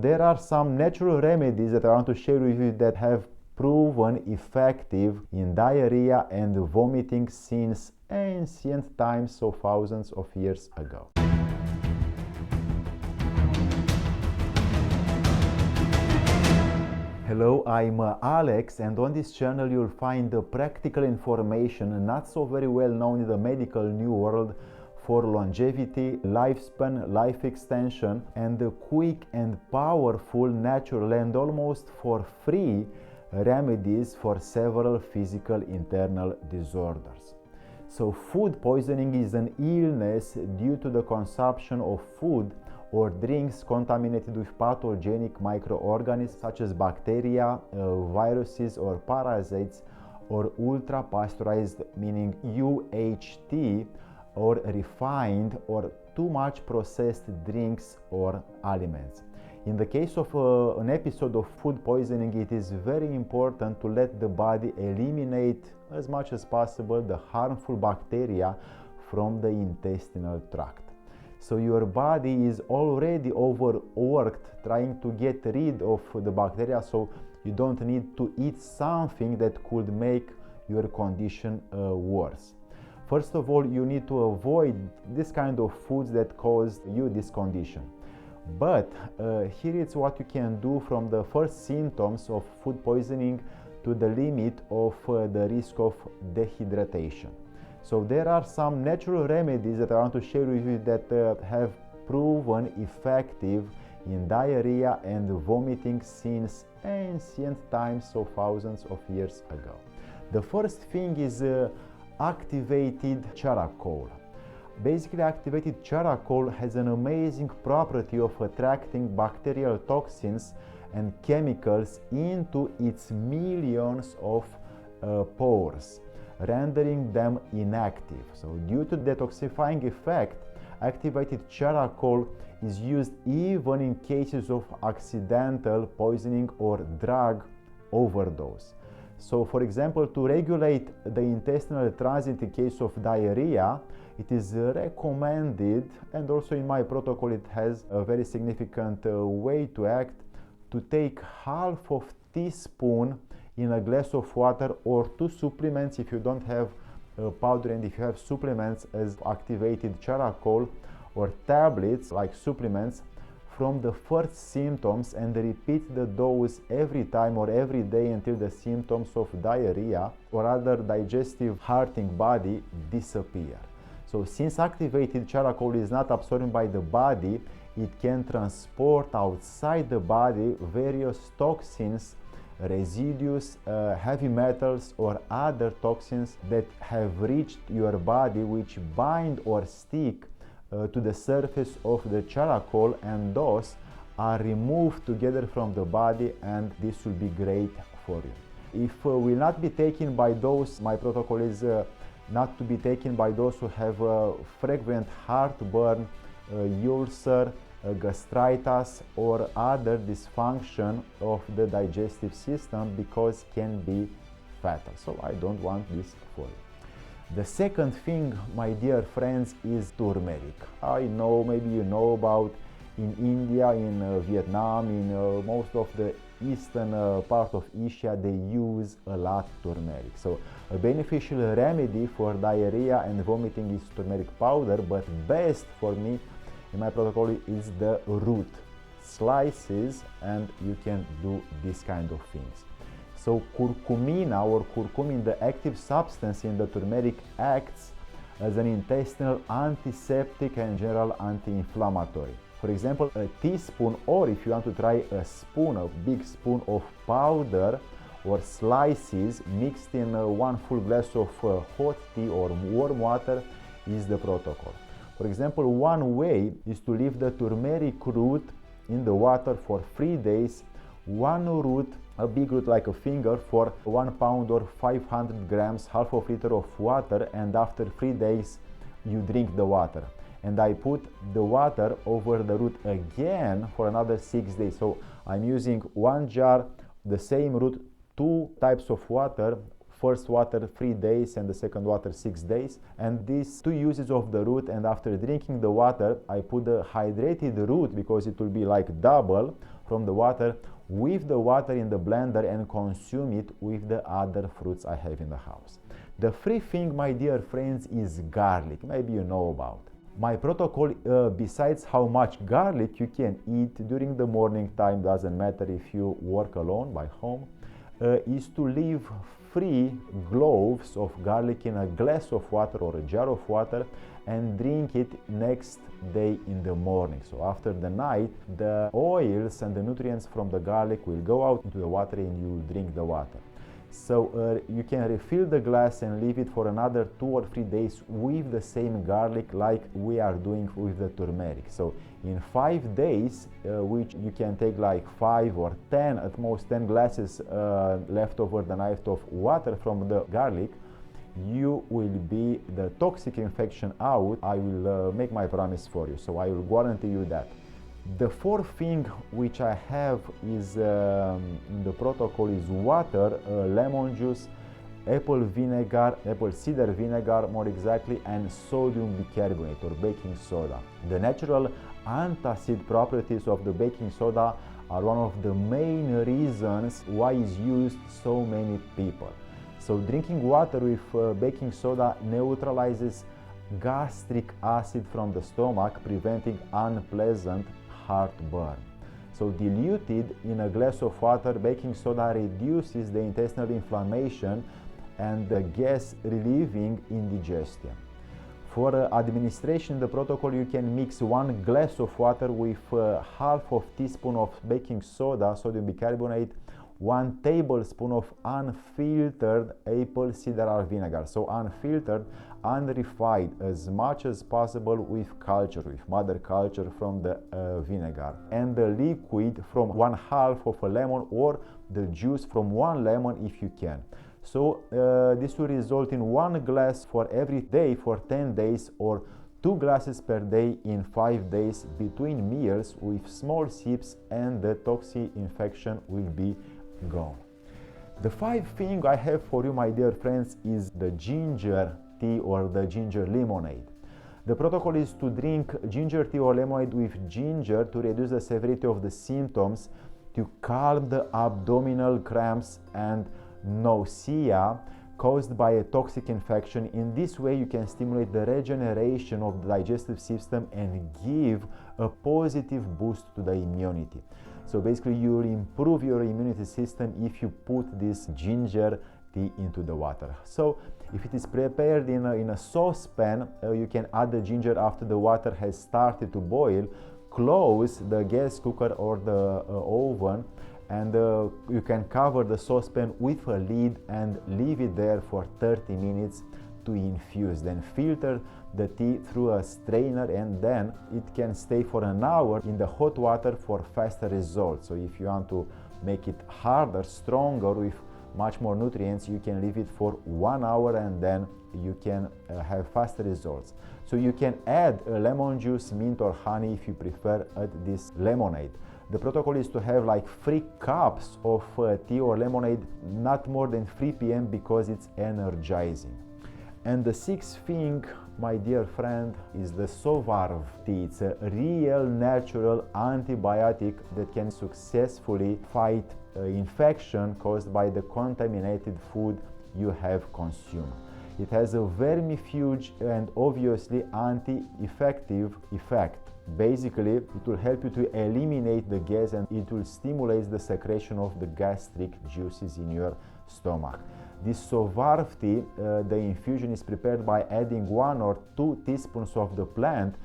There are some natural remedies that I want to share with you that have proven effective in diarrhea and vomiting since ancient times, so thousands of years ago. Hello, I'm Alex, and on this channel you'll find practical information not so very well known in the medical new world for longevity, lifespan, life extension, and the quick and powerful, natural and almost for free remedies for several physical internal disorders. So food poisoning is an illness due to the consumption of food or drinks contaminated with pathogenic microorganisms such as bacteria, viruses or parasites, or ultra pasteurized, meaning UHT, or refined or too much processed drinks or aliments. In the case of an episode of food poisoning, it is very important to let the body eliminate as much as possible the harmful bacteria from the intestinal tract. So your body is already overworked trying to get rid of the bacteria, so you don't need to eat something that could make your condition worse. First of all, you need to avoid this kind of foods that cause you this condition. But here is what you can do from the first symptoms of food poisoning to the limit of the risk of dehydration. So there are some natural remedies that I want to share with you that have proven effective in diarrhea and vomiting since ancient times, so thousands of years ago. The first thing is activated charcoal. Basically, activated charcoal has an amazing property of attracting bacterial toxins and chemicals into its millions of pores, rendering them inactive. So due to detoxifying effect, activated charcoal is used even in cases of accidental poisoning or drug overdose. So for example, to regulate the intestinal transit in case of diarrhea, it is recommended, and also in my protocol it has a very significant way to act, to take half of teaspoon in a glass of water, or 2 supplements if you don't have powder, and if you have supplements as activated charcoal or tablets like supplements, from the first symptoms, and repeat the dose every time or every day until the symptoms of diarrhea or other digestive hurting body disappear. So since activated charcoal is not absorbed by the body, it can transport outside the body various toxins, residues, heavy metals or other toxins that have reached your body, which bind or stick to the surface of the charcoal, and those are removed together from the body, and this will be great for you. If will not be taken by those, my protocol is not to be taken by those who have frequent heartburn, ulcer, gastritis or other dysfunction of the digestive system, because can be fatal. So I don't want this for you. The second thing, my dear friends, is turmeric. I know, maybe you know about in India, in Vietnam, in most of the eastern part of Asia, they use a lot turmeric. So a beneficial remedy for diarrhea and vomiting is turmeric powder, but best for me in my protocol is the root slices, and you can do this kind of things. So curcumina or curcumin, the active substance in the turmeric, acts as an intestinal antiseptic and general anti-inflammatory. For example, a teaspoon, or if you want to try a spoon, a big spoon of powder or slices mixed in 1 full glass of hot tea or warm water is the protocol. For example, one way is to leave the turmeric root in the water for 3 days, one root, a big root like a finger, for 1 pound or 500 grams, half of liter of water, and after 3 days you drink the water. And I put the water over the root again for another 6 days. So I'm using 1 jar, the same root, 2 types of water, first water 3 days and the second water 6 days, and these 2 uses of the root, and after drinking the water I put the hydrated root, because it will be like double, from the water with the water in the blender and consume it with the other fruits I have in the house. The free thing, my dear friends, is garlic. Maybe you know about. My protocol, besides how much garlic you can eat during the morning time, doesn't matter if you work alone by home, is to leave 3 cloves of garlic in a glass of water or a jar of water and drink it next day in the morning. So after the night, the oils and the nutrients from the garlic will go out into the water and you will drink the water. So you can refill the glass and leave it for another 2 or 3 days with the same garlic like we are doing with the turmeric. So in 5 days, which you can take like 5 or 10, at most 10 glasses left over the night of water from the garlic, you will be the toxic infection out. I will make my promise for you, so I will guarantee you that. The 4th thing which I have is in the protocol is water, lemon juice, apple vinegar, apple cider vinegar more exactly, and sodium bicarbonate or baking soda. The natural antacid properties of the baking soda are one of the main reasons why it's used so many people. So drinking water with baking soda neutralizes gastric acid from the stomach, preventing unpleasant heartburn. So diluted in a glass of water, baking soda reduces the intestinal inflammation and the gas relieving indigestion. For administration, the protocol, you can mix 1 glass of water with half of teaspoon of baking soda, sodium bicarbonate, 1 tablespoon of unfiltered apple cider vinegar. So unfiltered, unrefined, as much as possible with culture, with mother culture from the vinegar. And the liquid from 1/2 of a lemon or the juice from 1 lemon if you can. So this will result in 1 glass for every day for 10 days or 2 glasses per day in 5 days between meals with small sips, and the toxic infection will be gone. The 5th thing I have for you, my dear friends, is the ginger tea or the ginger lemonade. The protocol is to drink ginger tea or lemonade with ginger to reduce the severity of the symptoms, to calm the abdominal cramps and nausea caused by a toxic infection. In this way, you can stimulate the regeneration of the digestive system and give a positive boost to the immunity. So basically, you will improve your immunity system if you put this ginger tea into the water. So if it is prepared in a saucepan, you can add the ginger after the water has started to boil. Close the gas cooker or the oven, and you can cover the saucepan with a lid and leave it there for 30 minutes to infuse. Then filter the tea through a strainer, and then it can stay for an hour in the hot water for faster results. So if you want to make it harder, stronger, with much more nutrients, you can leave it for 1 hour and then you can have faster results. So you can add lemon juice, mint or honey if you prefer this lemonade. The protocol is to have like 3 cups of tea or lemonade, not more than 3 p.m. because it's energizing. And the 6th thing, my dear friend, is the Sovarv tea. It's a real natural antibiotic that can successfully fight infection caused by the contaminated food you have consumed. It has a vermifuge and obviously anti-infective effect. Basically, it will help you to eliminate the gas, and it will stimulate the secretion of the gastric juices in your stomach. This Sovarv tea, the infusion is prepared by adding 1 or 2 teaspoons of the plant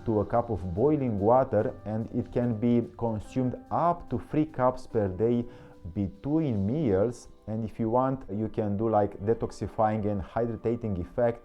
to a cup of boiling water, and it can be consumed up to 3 cups per day between meals. And if you want, you can do like detoxifying and hydrating effect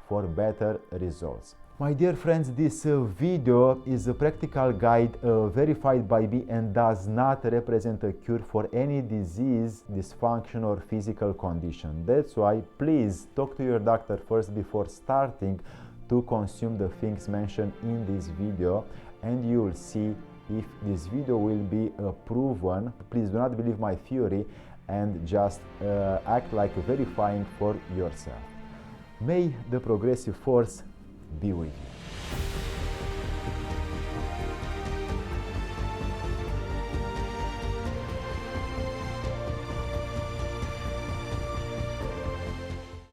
for better results. My dear friends, this video is a practical guide verified by me and does not represent a cure for any disease, dysfunction or physical condition. That's why please talk to your doctor first before starting to consume the things mentioned in this video, and you will see if this video will be proven. Please do not believe my theory and just act like verifying for yourself. May the progressive force be with you.